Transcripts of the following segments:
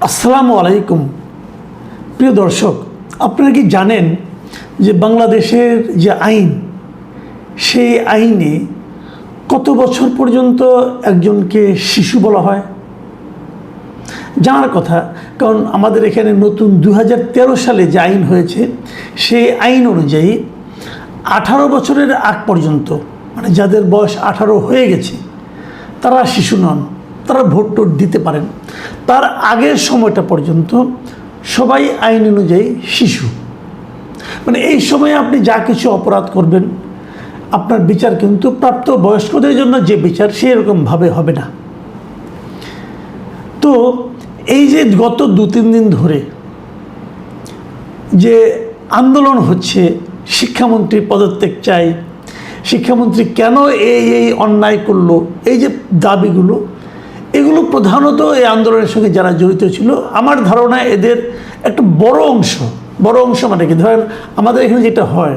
আসসালামু আলাইকুম প্রিয় দর্শক, আপনারা কি জানেন যে বাংলাদেশের যে আইন, সেই আইনে কত বছর পর্যন্ত একজনকে শিশু বলা হয়? জানার কথা, কারণ আমাদের এখানে নতুন 2013 সালে যে আইন হয়েছে, সেই আইন অনুযায়ী 18 বছরের আগ পর্যন্ত, মানে যাদের বয়স 18 হয়ে গেছে, তারা শিশু নন, তারা ভোট টোট দিতে পারেন। তার আগের সময়টা পর্যন্ত সবাই আইন অনুযায়ী শিশু। মানে এই সময়ে আপনি যা কিছু অপরাধ করবেন, আপনার বিচার কিন্তু প্রাপ্ত বয়স্কদের জন্য যে বিচার, সেরকমভাবে হবে না। তো এই যে গত 2-3 দিন ধরে যে আন্দোলন হচ্ছে, শিক্ষামন্ত্রী পদত্যাগ চাই, শিক্ষামন্ত্রী কেন এই অন্যায় করলো, এই যে দাবিগুলো, এগুলো প্রধানত এই আন্দোলনের সঙ্গে যারা জড়িত ছিল, আমার ধারণা এদের একটা বড় অংশ মানে কি, ধরেন আমাদের এখানে যেটা হয়,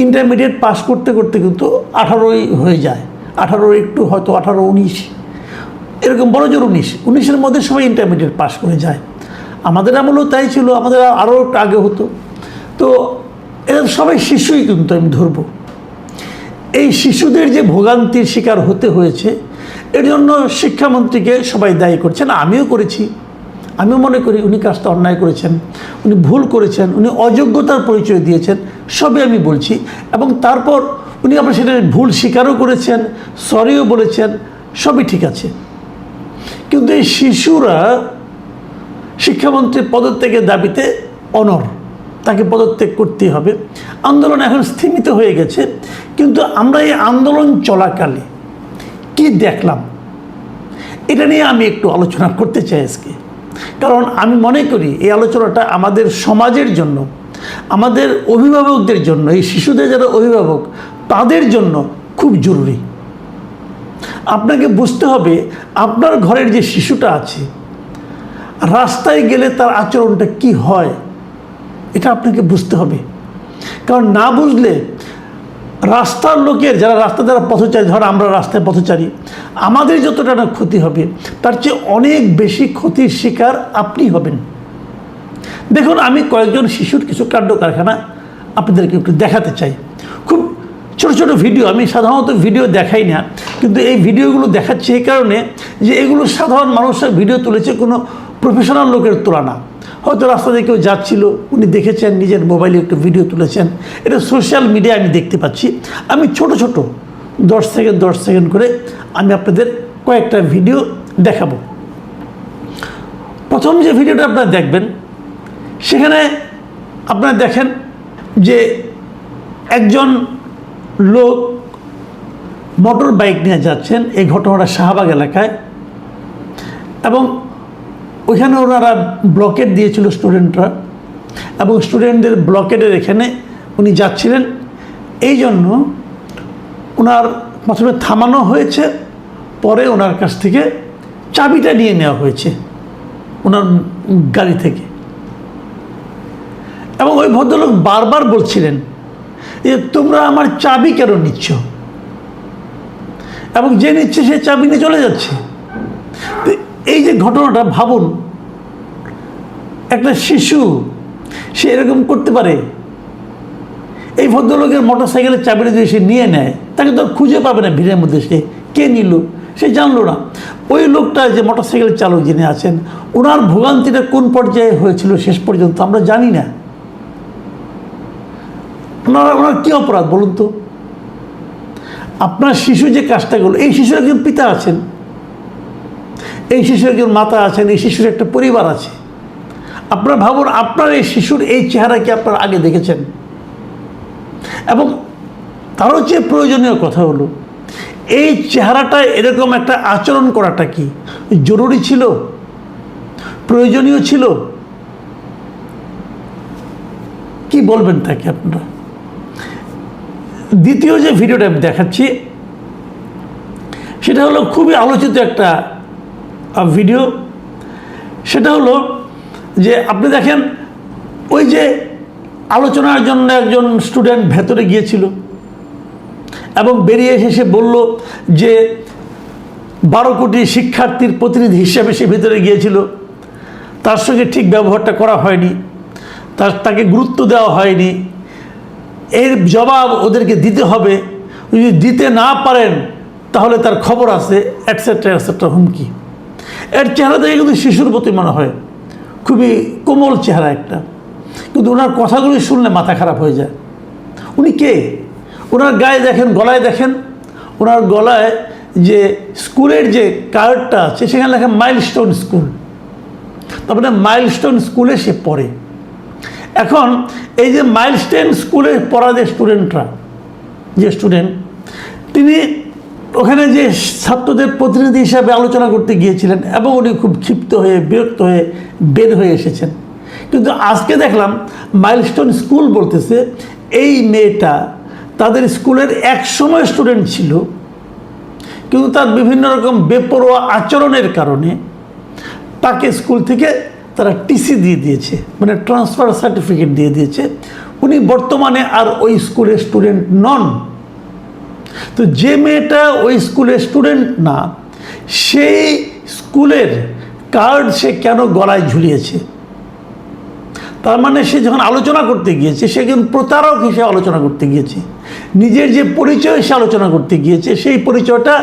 ইন্টারমিডিয়েট পাস করতে করতে কিন্তু 18ই হয়ে যায়, 18 একটু হয়তো 18-19, এরকম বড় জোর 19-19-এর মধ্যে সবাই ইন্টারমিডিয়েট পাস করে যায়। আমাদের আমলেও তাই ছিল, আমাদের আরও একটু আগে হতো। তো এরা সবাই শিশুই কিন্তু আমি ধরবো। এই শিশুদের যে ভোগান্তির শিকার হতে হয়েছে, এর জন্য শিক্ষামন্ত্রীকে সবাই দায়ী করছেন, আমিও করেছি। আমিও মনে করি উনি কাজটা অন্যায় করেছেন, উনি ভুল করেছেন, উনি অযোগ্যতার পরিচয় দিয়েছেন, সবই আমি বলছি। এবং তারপর উনি আবার সেটা ভুল স্বীকারও করেছেন, সরিও বলেছেন, সবই ঠিক আছে। কিন্তু এই শিশুরা শিক্ষামন্ত্রীর পদত্যাগের দাবিতে অনড়, তাকে পদত্যাগ করতেই হবে। আন্দোলন এখন স্থিমিত হয়ে গেছে, কিন্তু আমরা এই আন্দোলন চলাকালে কি দেখলাম, এটা নিয়ে আমি একটু আলোচনা করতে চাই আজকে। কারণ আমি মনে করি এই আলোচনাটা আমাদের সমাজের জন্য, আমাদের অভিভাবকদের জন্য, এই শিশুদের যারা অভিভাবক, তাদের জন্য খুব জরুরি। আপনাকে বুঝতে হবে আপনার ঘরের যে শিশুটা আছে, রাস্তায় গেলে তার আচরণটা কি হয়, এটা আপনাকে বুঝতে হবে। কারণ না বুঝলে রাস্তার লোকের, যারা পথচারী, ধর আমরা রাস্তায় পথচারী, আমাদের যতটা না ক্ষতি হবে, তার চেয়ে অনেক বেশি ক্ষতির শিকার আপনি হবেন। দেখুন, আমি কয়েকজন শিশুর কিছু কাণ্ড কারখানা আপনাদেরকে একটু দেখাতে চাই। খুব ছোট ছোট ভিডিও, আমি সাধারণত ভিডিও দেখাই না, কিন্তু এই ভিডিওগুলো দেখাচ্ছি এই কারণে যে এগুলো সাধারণ মানুষের ভিডিও তুলেছে, কোনো প্রফেশনাল লোকের তোলা না। হয়তো রাস্তা দিয়ে কেউ যাচ্ছিল, উনি দেখেছেন, নিজের মোবাইলে একটু ভিডিও তুলেছেন, এটা সোশ্যাল মিডিয়ায় আমি দেখতে পাচ্ছি। আমি ছোট 10 সেকেন্ড করে আমি আপনাদের কয়েকটা ভিডিও দেখাবো। প্রথম যে ভিডিওটা আপনারা দেখবেন, সেখানে আপনারা দেখেন যে একজন লোক মোটর বাইক নিয়ে যাচ্ছেন। এই ঘটনাটা শাহবাগ এলাকায়, এবং ওইখানে ওনারা ব্লকেট দিয়েছিল স্টুডেন্টরা, এবং স্টুডেন্টদের ব্লকেটের এখানে উনি যাচ্ছিলেন। এই জন্য ওনার প্রথমে থামানো হয়েছে, পরে ওনার কাছ থেকে চাবিটা নিয়ে নেওয়া হয়েছে ওনার গাড়ি থেকে। এবং ওই ভদ্রলোক বারবার বলছিলেন যে তোমরা আমার চাবি কেন নিচ্ছ, এবং যে নিচ্ছে সে চাবি নিয়ে চলে যাচ্ছে। এই যে ঘটনাটা ভাবুন, একটা শিশু সে এরকম করতে পারে? এই ভদ্রলোকের মোটর সাইকেলের চাবিটা যদি সে নিয়ে নেয়, তাকে তো খুঁজে পাবে না ভিড়ের মধ্যে, সে কে নিল সে জানলো না। ওই লোকটা যে মোটর সাইকেল চালক যিনি আছেন, ওনার ভোগান্তিটা কোন পর্যায়ে হয়েছিল শেষ পর্যন্ত আমরা জানি না। ওনার কী অপরাধ বলুন তো? আপনার শিশু যে কাজটা করলো, এই শিশুর একজন পিতা আছেন, এই শিশুর একজন মাতা আছেন, এই শিশুর একটা পরিবার আছে। আপনারা ভাবুন, আপনার এই শিশুর এই চেহারা কি আপনারা আগে দেখেছেন? এবং তারও চেয়ে প্রয়োজনীয় কথা হলো, এই চেহারাটা এরকম একটা আচরণ করাটা কি জরুরি ছিল, প্রয়োজনীয় ছিল? কি বলবেন তাকে আপনারা? দ্বিতীয় যে ভিডিওটা আমি দেখাচ্ছি, সেটা হলো খুবই আলোচিত একটা ভিডিও। সেটা হলো যে আপনি দেখেন, ওই যে আলোচনার জন্য একজন স্টুডেন্ট ভেতরে গিয়েছিল, এবং বেরিয়ে এসে সে বলল যে 12 কোটি শিক্ষার্থীর প্রতিনিধি হিসেবে সে ভেতরে গিয়েছিল। তার সঙ্গে ঠিক ব্যবহারটা করা হয়নি, তাকে গুরুত্ব দেওয়া হয়নি, এর জবাব ওদেরকে দিতে হবে, যদি দিতে না পারেন তাহলে তার খবর আছে, অ্যাটসেট্রা অ্যাটসেট্রা, হুমকি। এর চেহারা দেখে কিন্তু শিশুর প্রতি মনে হয়, খুবই কোমল চেহারা একটা, কিন্তু ওনার কথাগুলি শুনলে মাথা খারাপ হয়ে যায়। উনি কে? ওনার গায়ে দেখেন, গলায় দেখেন, ওনার গলায় যে স্কুলের যে কার্ডটা আছে সেখানে লেখা মাইলস্টোন স্কুল, তার মানে মাইলস্টোন স্কুলে সে পড়ে। এখন এই যে মাইলস্টোন স্কুলে পড়া যে স্টুডেন্ট, তিনি ওখানে যে ছাত্রদের প্রতিনিধি হিসাবে আলোচনা করতে গিয়েছিলেন এবং উনি খুব ক্ষিপ্ত হয়ে বিরক্ত হয়ে বের হয়ে এসেছেন। কিন্তু আজকে দেখলাম মাইলস্টোন স্কুল বলতেছে এই মেয়েটা তাদের স্কুলের একসময় স্টুডেন্ট ছিল, কিন্তু তার বিভিন্ন রকম বেপরোয়া আচরণের কারণে তাকে স্কুল থেকে তারা টিসি দিয়ে দিয়েছে, মানে ট্রান্সফার সার্টিফিকেট দিয়ে দিয়েছে। উনি বর্তমানে আর ওই স্কুলের স্টুডেন্ট নন। তো যে মেয়েটা ওই স্কুলের স্টুডেন্ট না, সেই স্কুলের কার্ড সে কেন গলায় ঝুলিয়েছে? তার মানে সে যখন আলোচনা করতে গিয়েছে, সে কিন্তু প্রতারক হিসেবে আলোচনা করতে গিয়েছে, নিজের যে পরিচয় সে আলোচনা করতে গিয়েছে, সেই পরিচয়টা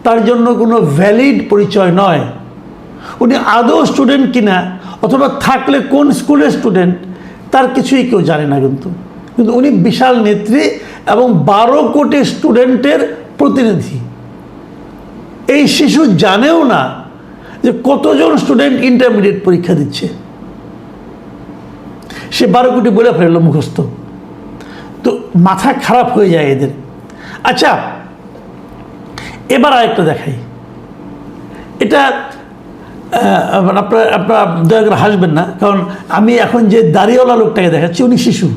তার জন্য কোনো ভ্যালিড পরিচয় নয়। উনি আদৌ স্টুডেন্ট কিনা অথবা থাকলে কোন স্কুলের স্টুডেন্ট তার কিছুই কেউ জানে না, কিন্তু উনি বিশাল নেত্রী এবং 12 কোটি স্টুডেন্টের প্রতিনিধি। এই শিশু জানেও না যে কতজন স্টুডেন্ট ইন্টারমিডিয়েট পরীক্ষা দিচ্ছে, সে 12 কোটি বলে ফেললো মুখস্থ। তো মাথা খারাপ হয়ে যায় এদের। আচ্ছা, এবার আরেকটা দেখাই, এটা আপনারা দয়া করে হাসবেন না, কারণ আমি এখন যে দাড়িওয়ালা লোকটাকে দেখাচ্ছি উনি শিশু,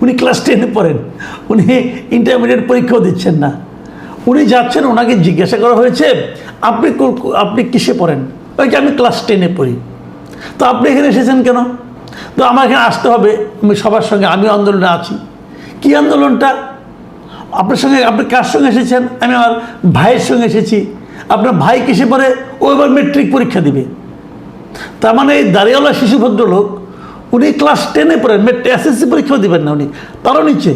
উনি ক্লাস 10-এ পড়েন, উনি ইন্টারমিডিয়েট পরীক্ষাও দিচ্ছেন না। উনি যাচ্ছেন, ওনাকে জিজ্ঞাসা করা হয়েছে আপনি কিসে পড়েন? ওই যে আমি ক্লাস 10-এ পড়ি। তো আপনি এখানে এসেছেন কেন? তো আমার এখানে আসতে হবে, আমি সবার সঙ্গে, আমি আন্দোলনে আছি। কি আন্দোলনটা? আপনার সঙ্গে, আপনি কার সঙ্গে এসেছেন? আমি আমার ভাইয়ের সঙ্গে এসেছি। আপনার ভাই কিসে পড়ে? ও এবার মেট্রিক পরীক্ষা দিবে। তার মানে এই দাড়িওয়ালা শিশু ভদ্রলোক উনি ক্লাস 10-এ পড়েন, এসএসসি পরীক্ষাও দিবেন না, উনি তারও নিচে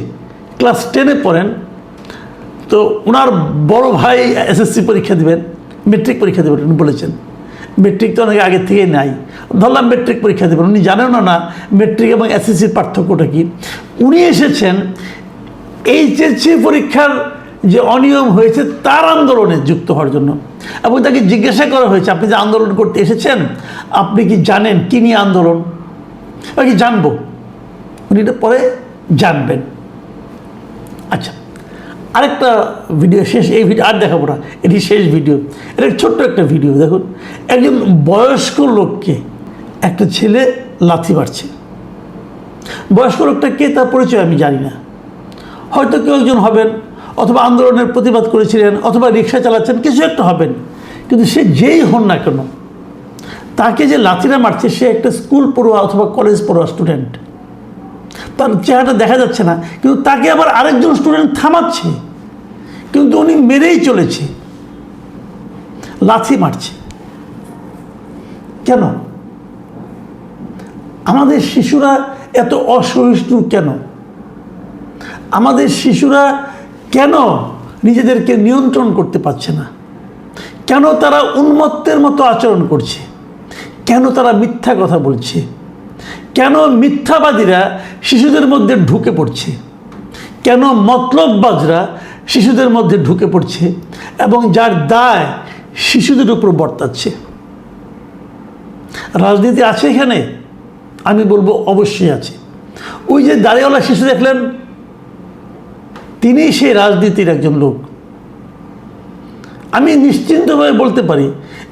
ক্লাস 10-এ পড়েন। তো ওনার বড় ভাই এসএসসি পরীক্ষা দিবেন, মেট্রিক পরীক্ষা দেবেন উনি বলেছেন। মেট্রিক তো অনেক আগের থেকেই নাই, ধরলাম মেট্রিক পরীক্ষা দেবেন। উনি জানেন না মেট্রিক এবং এসএসসির পার্থক্যটা কি। উনি এসেছেন এইচএসসি পরীক্ষার যে অনিয়ম হয়েছে তার আন্দোলনে যুক্ত হওয়ার জন্য, এবং তাকে জিজ্ঞাসা করা হয়েছে আপনি যে আন্দোলন করতে এসেছেন আপনি কি জানেন কী নিয়ে আন্দোলন? কি জানবো, উনি এটা পরে জানবেন। আচ্ছা, আরেকটা ভিডিও শেষ, এই ভিডিও আর দেখাবো না, এটি শেষ ভিডিও। এটা ছোট্ট একটা ভিডিও দেখুন। একজন বয়স্ক লোককে একটা ছেলে লাথি মারছে। বয়স্ক লোকটা কে তার পরিচয় আমি জানি না, হয়তো কেউ একজন হবেন, অথবা আন্দোলনের প্রতিবাদ করেছিলেন, অথবা রিক্সা চালাচ্ছেন, কিছু একটা হবেন। কিন্তু সে যেই হন না কেন, তাকে যে লাথিটা মারছে সে একটা স্কুল পড়ুয়া অথবা কলেজ পড়ুয়া স্টুডেন্ট। তার চেহারাটা দেখা যাচ্ছে না, কিন্তু তাকে আবার আরেকজন স্টুডেন্ট থামাচ্ছে, কিন্তু উনি মেরেই চলেছে, লাথি মারছে। কেন? আমাদের শিশুরা এত অসহিষ্ণু কেন? আমাদের শিশুরা কেন নিজেদেরকে নিয়ন্ত্রণ করতে পারছে না? কেন তারা উন্মত্তের মতো আচরণ করছে? কেন তারা মিথ্যা কথা বলছে? কেন মিথ্যাবাদীরা শিশুদের মধ্যে ঢুকে পড়ছে? কেন মতলববাজরা শিশুদের মধ্যে ঢুকে পড়ছে এবং যার দায় শিশুদের উপর বর্তাচ্ছে? রাজনীতি আছে এখানে? আমি বলবো অবশ্যই আছে। ওই যে দাড়িওয়ালা শিশু দেখলেন, তিনি সেই রাজনীতির একজন লোক। আমি নিশ্চিন্তভাবে বলতে পারি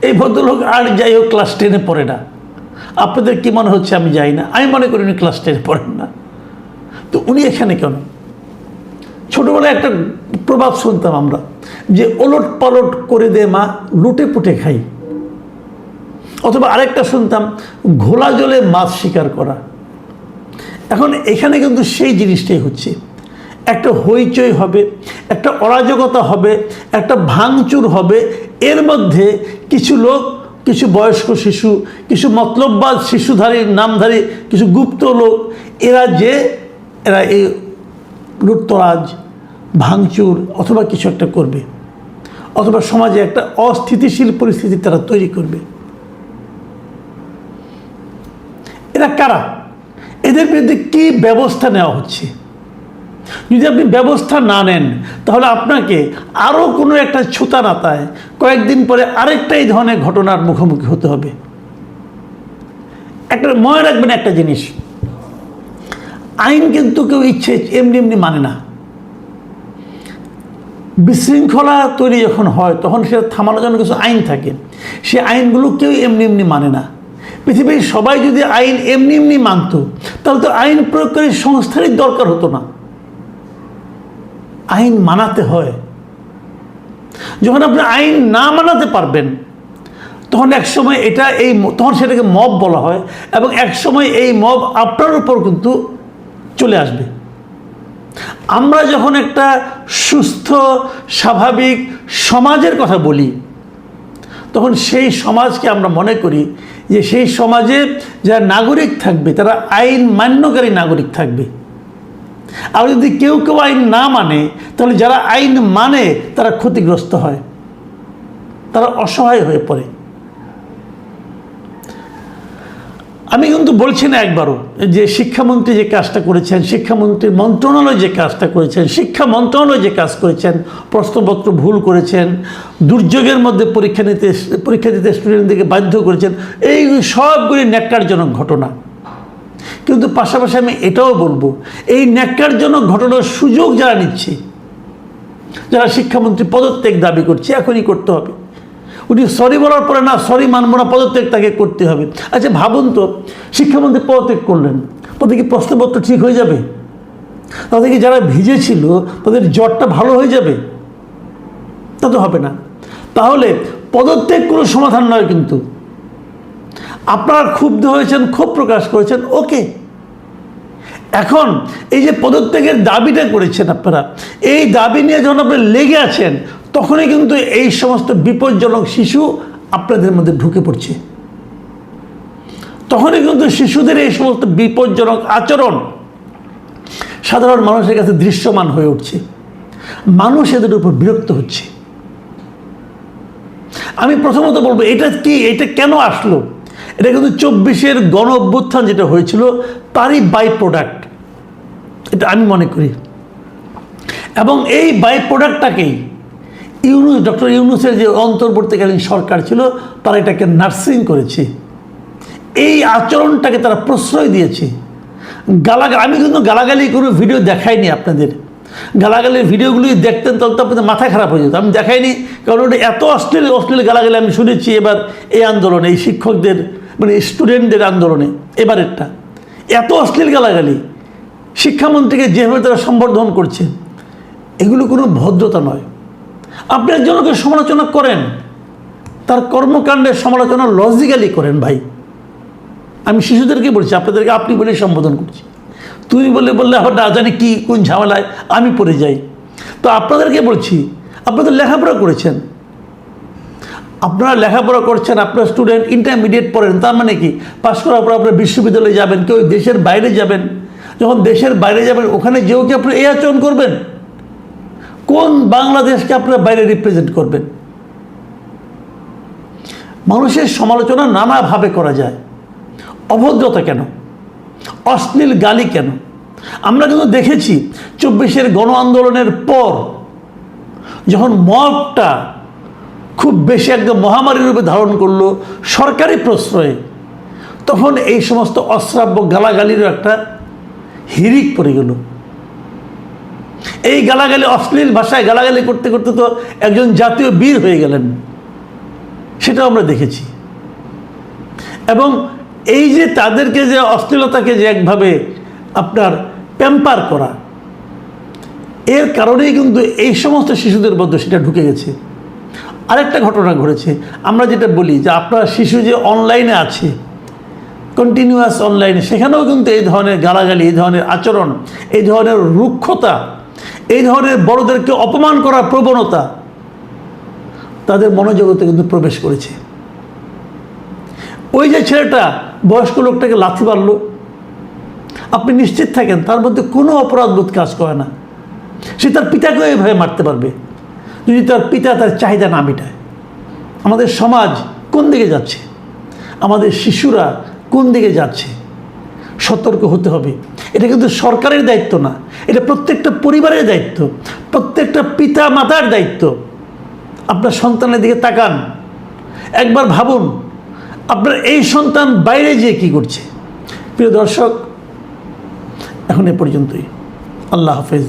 এই ভদ্রলোক আর যাই হোক ক্লাস 10-এ পড়ে না। আপনাদের কি মনে হচ্ছে আমি জানি না, আমি মনে করি উনি ক্লাস 10-এ পড়েন না। তো উনি এখানে কেন? ছোটোবেলায় একটা প্রবাদ শুনতাম আমরা, যে ওলট পালট করে দে মা, লুটে পুটে খাই। অথবা আরেকটা শুনতাম, ঘোলা জলে মাছ শিকার করা। এখন এখানে কিন্তু সেই জিনিসটাই হচ্ছে। একটা হইচই হবে, একটা অরাজকতা হবে, একটা ভাঙচুর হবে, এর মধ্যে কিছু লোক কিছু বয়স্ক শিশু, কিছু মতলববাজ শিশুধারী নামধারী কিছু গুপ্ত লোক, এরা এই লুটতরাজ ভাঙচুর অথবা কিছু একটা করবে, অথবা সমাজে একটা অস্থিতিশীল পরিস্থিতি তারা তৈরি করবে। এরা কারা? এদের বিরুদ্ধে কী ব্যবস্থা নেওয়া হচ্ছে? যদি আপনি ব্যবস্থা না নেন তাহলে আপনাকে আরও কোনো একটা ছুতা নাতায় কয়েকদিন পরে আরেকটা এই ধরনের ঘটনার মুখোমুখি হতে হবে। একটা মনে রাখবেন একটা জিনিস, আইন কিন্তু কেউ ইচ্ছে এমনি এমনি মানে না। বিশৃঙ্খলা তৈরি যখন হয় তখন সেটা থামানোর জন্য কিছু আইন থাকে, সে আইনগুলো কেউ এমনি এমনি মানে না। পৃথিবীর সবাই যদি আইন এমনি এমনি মানত তাহলে তো আইন প্রয়োগকারী সংস্থারই দরকার হতো না। আইন মানাতে হয়। যখন আপনি আইন না মানাতে পারবেন তখন একসময় তখন সেটাকে মব বলা হয়, এবং একসময় এই মব আপনার উপর কিন্তু চলে আসবে। আমরা যখন একটা সুস্থ স্বাভাবিক সমাজের কথা বলি তখন সেই সমাজকে আমরা মনে করি যে সেই সমাজে যারা নাগরিক থাকবে তারা আইন মান্যকারী নাগরিক থাকবে। আর যদি কেউ কেউ আইন না মানে তাহলে যারা আইন মানে তারা ক্ষতিগ্রস্ত হয়, তারা অসহায় হয়ে পড়ে। আমি কিন্তু বলছি না একবারও যে শিক্ষামন্ত্রী যে কাজটা করেছেন, শিক্ষামন্ত্রীর মন্ত্রণালয় যে কাজটা করেছেন, শিক্ষা মন্ত্রণালয় যে কাজ করেছেন, প্রশ্নপত্র ভুল করেছেন, দুর্যোগের মধ্যে পরীক্ষা দিতে স্টুডেন্টদেরকে বাধ্য করেছেন, এই সবগুলি ন্যাক্কারজনক ঘটনা। কিন্তু পাশাপাশি আমি এটাও বলবো, এই ন্যাক্কারজনক ঘটনার সুযোগ যারা নিচ্ছে, যারা শিক্ষামন্ত্রী পদত্যাগ দাবি করছে, এখনই করতে হবে। উনি সরি বলার পরে না সরি মানব না, পদত্যাগ তাকে করতে হবে। আচ্ছা ভাবুন তো, শিক্ষামন্ত্রী পদত্যাগ করলেন, তাদের কি প্রশ্নপত্র ঠিক হয়ে যাবে? তাদের কি যারা ভিজেছিল তাদের জ্বরটা ভালো হয়ে যাবে? তা তো হবে না। তাহলে পদত্যাগ কোনো সমাধান নয়। কিন্তু আপনারা ক্ষুব্ধ হয়েছেন, ক্ষোভ প্রকাশ করেছেন, ওকে। এখন এই যে পদত্যাগের দাবিটা করেছেন আপনারা, এই দাবি নিয়ে যখন আপনি লেগে আছেন তখনই কিন্তু এই সমস্ত বিপজ্জনক শিশু আপনাদের মধ্যে ঢুকে পড়ছে। তখনই কিন্তু শিশুদের এই সমস্ত বিপজ্জনক আচরণ সাধারণ মানুষের কাছে দৃশ্যমান হয়ে উঠছে। মানুষ এদের উপর বিরক্ত হচ্ছে। আমি প্রথমত বলবো, এটা কেন আসলো? এটা কিন্তু 24-এর গণ অভ্যুত্থান যেটা হয়েছিল তারই বাই প্রোডাক্ট, এটা আমি মনে করি। এবং এই বাই প্রোডাক্টটাকেই ডক্টর ইউনূসের যে অন্তর্বর্তীকালীন সরকার ছিল তারা এটাকে নার্সিং করেছে, এই আচরণটাকে তারা প্রশ্রয় দিয়েছে। আমি কিন্তু গালাগালি কোনো ভিডিও দেখাইনি আপনাদের। গালাগালির ভিডিওগুলি দেখতেন তাহলে তো আপনাদের মাথা খারাপ হয়ে যেত। আমি দেখাইনি কারণ ওটা এত অশ্লীল গালাগালি আমি শুনেছি এবার এই আন্দোলনে, এই শিক্ষকদের মানে স্টুডেন্টদের আন্দোলনে এবারেরটা এত অশ্লীল গালাগালি, শিক্ষামন্ত্রীকে যেভাবে তারা সম্বর্ধন করছে, এগুলো কোনো ভদ্রতা নয়। আপনি একজনকে সমালোচনা করেন, তার কর্মকাণ্ডের সমালোচনা লজিক্যালি করেন ভাই। আমি শিশুদেরকে বলছি, আপনাদেরকে আপনি বলেই সম্বোধন করছি। তুমি বললে আবার না জানি কি কোন ঝামেলায় আমি পড়ে যাই। তো আপনাদেরকে বলছি, আপনাদের লেখাপড়া করেছেন, আপনারা লেখাপড়া করছেন, আপনার স্টুডেন্ট ইন্টারমিডিয়েট পড়েন, তার মানে কি পাশ করার পর আপনারা বিশ্ববিদ্যালয়ে যাবেন, কেউ দেশের বাইরে যাবেন। যখন দেশের বাইরে যাবেন ওখানে যেও কি আপনারা এই আচরণ করবেন? কোন বাংলাদেশকে আপনারা বাইরে রিপ্রেজেন্ট করবেন? মানুষের সমালোচনা নানাভাবে করা যায়। অভদ্রতা কেন? অশ্লীল গালি কেন? আমরা কিন্তু দেখেছি 24-এর গণ আন্দোলনের পর যখন মবটা খুব বেশি একদম মহামারী রূপে ধারণ করলো সরকারি প্রশ্রয়ে, তখন এই সমস্ত অশ্রাব্য গালাগালিরও একটা হিড়িক পড়ে গেল। এই গালাগালি, অশ্লীল ভাষায় গালাগালি করতে করতে তো একজন জাতীয় বীর হয়ে গেলেন, সেটাও আমরা দেখেছি। এবং এই যে তাদেরকে যে অশ্লীলতাকে যে একভাবে আপনার প্যাম্পার করা, এর কারণেই কিন্তু এই সমস্ত শিশুদের মধ্যে সেটা ঢুকে গেছে। আরেকটা ঘটনা ঘটেছে, আমরা যেটা বলি যে আপনার শিশু যে অনলাইনে আছে, কন্টিনিউয়াস অনলাইনে, সেখানেও কিন্তু এই ধরনের গালাগালি, এই ধরনের আচরণ, এই ধরনের রুক্ষতা, এই ধরনের বড়দেরকে অপমান করার প্রবণতা তাদের মনোজগতে কিন্তু প্রবেশ করেছে। ওই যে ছেলেটা বয়স্ক লোকটাকে লাথি মারলো, আপনি নিশ্চিত থাকেন তার মধ্যে কোনো অপরাধবোধ কাজ করে না। সে তার পিতাকেও এভাবে মারতে পারবে যদি তার পিতা তার চাহিদা না মেটায়। আমাদের সমাজ কোন দিকে যাচ্ছে, আমাদের শিশুরা কোন দিকে যাচ্ছে, সতর্ক হতে হবে। এটা কিন্তু সরকারের দায়িত্ব না, এটা প্রত্যেকটা পরিবারের দায়িত্ব, প্রত্যেকটা পিতা মাতার দায়িত্ব। আপনার সন্তানের দিকে তাকান, একবার ভাবুন আপনার এই সন্তান বাইরে যেয়ে কী করছে। প্রিয় দর্শক, এখন এ পর্যন্তই। আল্লাহ হাফেজ।